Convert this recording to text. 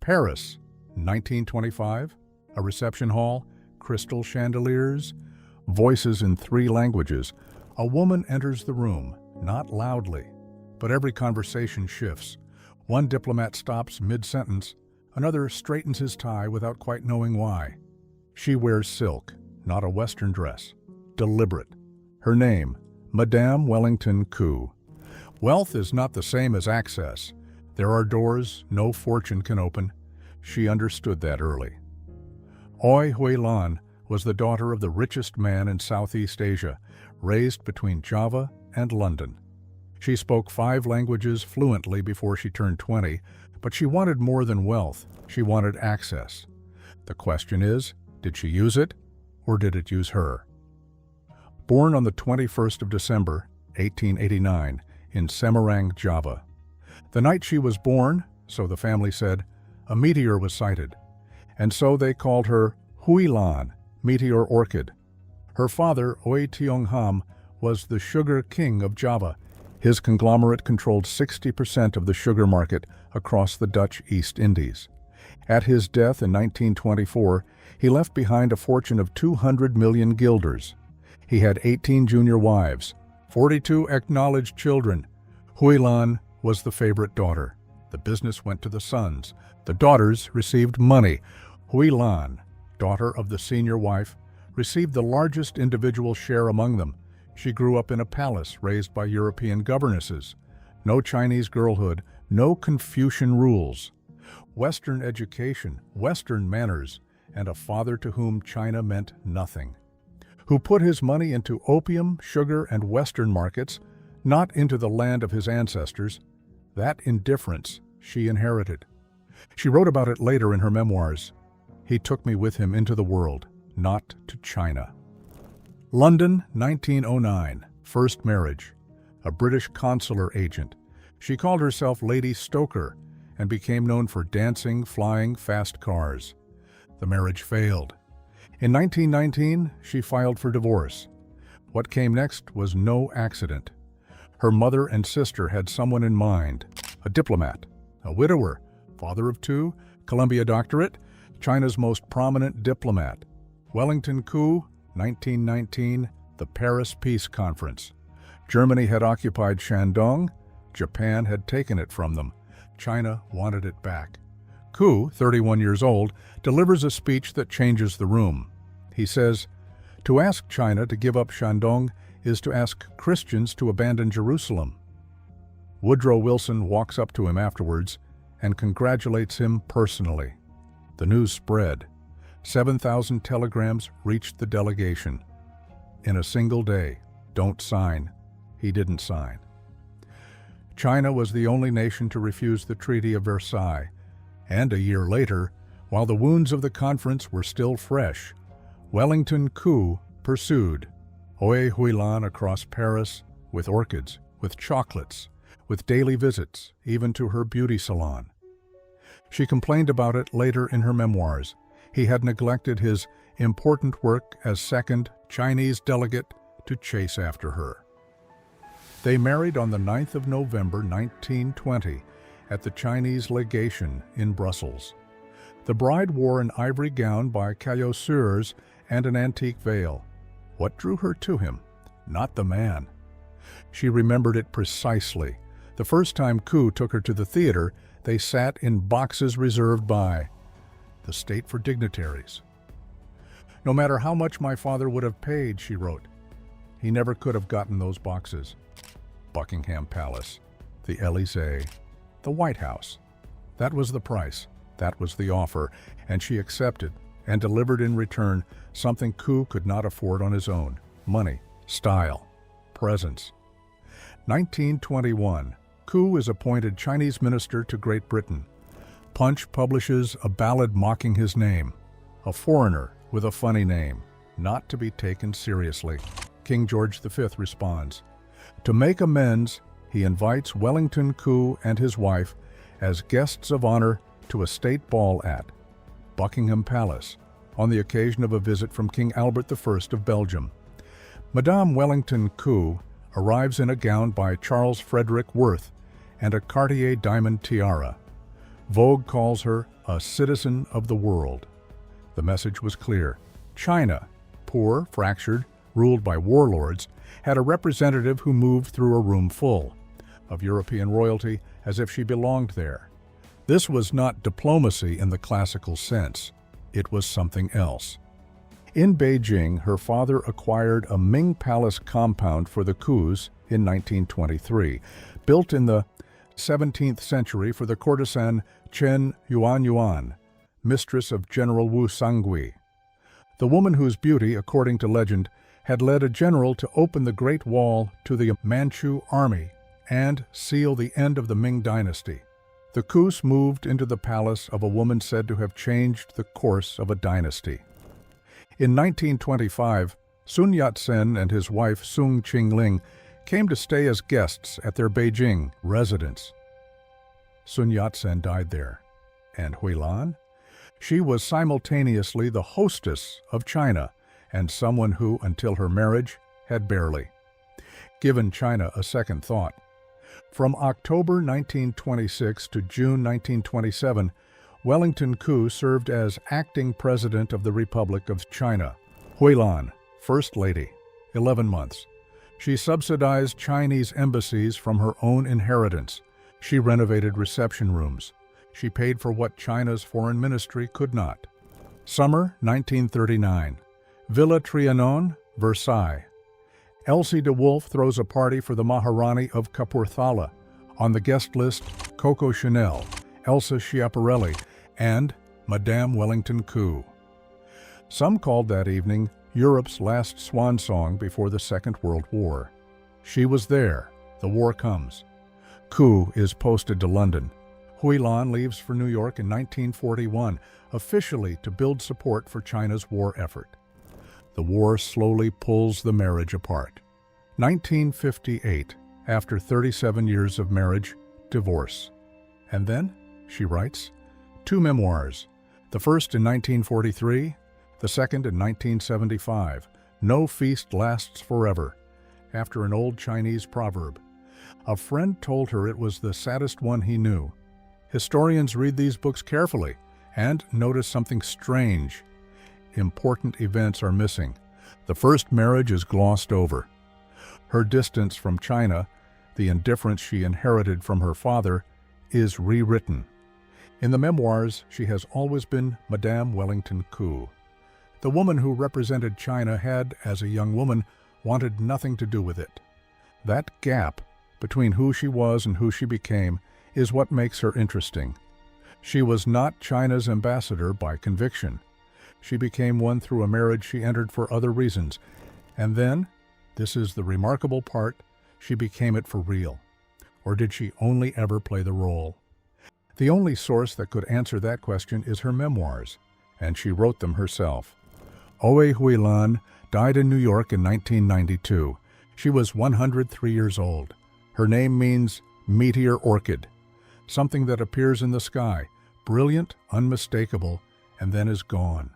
Paris, 1925. A reception hall, crystal chandeliers, voices in 3 languages. A woman enters the room, not loudly, but every conversation shifts. One diplomat stops mid-sentence, another straightens his tie without quite knowing why. She wears silk, not a Western dress. Deliberate. Her name, Madame Wellington Koo. Wealth is not the same as access. There are doors no fortune can open. She understood that early. Oei Hui-lan was the daughter of the richest man in Southeast Asia, raised between Java and London. She spoke 5 languages fluently before she turned 20, but she wanted more than wealth. She wanted access. The question is, did she use it, or did it use her? Born on the 21st of December, 1889, in Semarang, Java. The night she was born, so the family said, a meteor was sighted, and so they called her Hui-lan, Meteor Orchid. Her father, Oei Tiong Ham, was the sugar king of Java. His conglomerate controlled 60% of the sugar market across the Dutch East Indies. At his death in 1924, he left behind a fortune of 200 million guilders. He had 18 junior wives, 42 acknowledged children. Hui-lan was the favorite daughter. The business went to the sons. The daughters received money. Hui-lan, daughter of the senior wife, received the largest individual share among them. She grew up in a palace raised by European governesses. No Chinese girlhood, no Confucian rules. Western education, Western manners, and a father to whom China meant nothing. Who put his money into opium, sugar, and Western markets, not into the land of his ancestors. That indifference she inherited. She wrote about it later in her memoirs. He took me with him into the world, not to China. London, 1909. First marriage. A British consular agent. She called herself Lady Stoker and became known for dancing, flying fast cars. The marriage failed. In 1919, she filed for divorce. What came next was no accident. Her mother and sister had someone in mind, a diplomat, a widower, father of 2, Columbia doctorate, China's most prominent diplomat. Wellington Koo, 1919, the Paris Peace Conference. Germany had occupied Shandong. Japan had taken it from them. China wanted it back. Koo, 31 years old, delivers a speech that changes the room. He says, "To ask China to give up Shandong is to ask Christians to abandon Jerusalem." Woodrow Wilson walks up to him afterwards and congratulates him personally. The news spread. 7,000 telegrams reached the delegation. In a single day, don't sign. He didn't sign. China was the only nation to refuse the Treaty of Versailles, and a year later, while the wounds of the conference were still fresh, Wellington Koo pursued Oei Hui-lan across Paris with orchids, with chocolates, with daily visits, even to her beauty salon. She complained about it later in her memoirs. He had neglected his important work as second Chinese delegate to chase after her. They married on the 9th of November 1920 at the Chinese legation in Brussels. The bride wore an ivory gown by Cailloux and an antique veil. What drew her to him? Not the man. She remembered it precisely. The first time Koo took her to the theater, they sat in boxes reserved by the state for dignitaries. "No matter how much my father would have paid," she wrote, "he never could have gotten those boxes." Buckingham Palace, the Élysée, the White House. That was the price, that was the offer, and she accepted and delivered in return something Koo could not afford on his own: money, style, presence. 1921, Koo is appointed Chinese minister to Great Britain. Punch publishes a ballad mocking his name, a foreigner with a funny name, not to be taken seriously. King George V responds. To make amends, he invites Wellington Koo and his wife as guests of honor to a state ball at Buckingham Palace on the occasion of a visit from King Albert I of Belgium. Madame Wellington Koo arrives in a gown by Charles Frederick Worth and a Cartier diamond tiara. Vogue calls her a citizen of the world. The message was clear. China, poor, fractured, ruled by warlords, had a representative who moved through a room full of European royalty as if she belonged there. This was not diplomacy in the classical sense. It was something else. In Beijing, her father acquired a Ming Palace compound for the Koos in 1923, built in the 17th century for the courtesan Chen Yuanyuan, mistress of General Wu Sangui, the woman whose beauty, according to legend, had led a general to open the Great Wall to the Manchu army and seal the end of the Ming dynasty. The Koos moved into the palace of a woman said to have changed the course of a dynasty. In 1925, Sun Yat-sen and his wife Sung Ching-ling came to stay as guests at their Beijing residence. Sun Yat-sen died there. And Hui-lan? She was simultaneously the hostess of China and someone who, until her marriage, had barely given China a second thought. From October 1926 to June 1927, Wellington Koo served as acting president of the Republic of China. Hui-lan, First Lady, 11 months. She subsidized Chinese embassies from her own inheritance. She renovated reception rooms. She paid for what China's foreign ministry could not. Summer 1939. Villa Trianon, Versailles. Elsie de Wolfe throws a party for the Maharani of Kapurthala. On the guest list, Coco Chanel, Elsa Schiaparelli, and Madame Wellington Koo. Some called that evening Europe's last swan song before the Second World War. She was there. The war comes. Koo is posted to London. Hui-lan leaves for New York in 1941, officially to build support for China's war effort. The war slowly pulls the marriage apart. 1958, after 37 years of marriage, divorce. And then, she writes, 2 memoirs, the first in 1943, the second in 1975, No Feast Lasts Forever, after an old Chinese proverb. A friend told her it was the saddest one he knew. Historians read these books carefully and notice something strange. Important events are missing. The first marriage is glossed over. Her distance from China, the indifference she inherited from her father, is rewritten. In the memoirs, she has always been Madame Wellington Koo. The woman who represented China had, as a young woman, wanted nothing to do with it. That gap between who she was and who she became is what makes her interesting. She was not China's ambassador by conviction. She became one through a marriage she entered for other reasons. And then, this is the remarkable part, she became it for real. Or did she only ever play the role? The only source that could answer that question is her memoirs, and she wrote them herself. Oei Hui-lan died in New York in 1992. She was 103 years old. Her name means Meteor Orchid, something that appears in the sky, brilliant, unmistakable, and then is gone.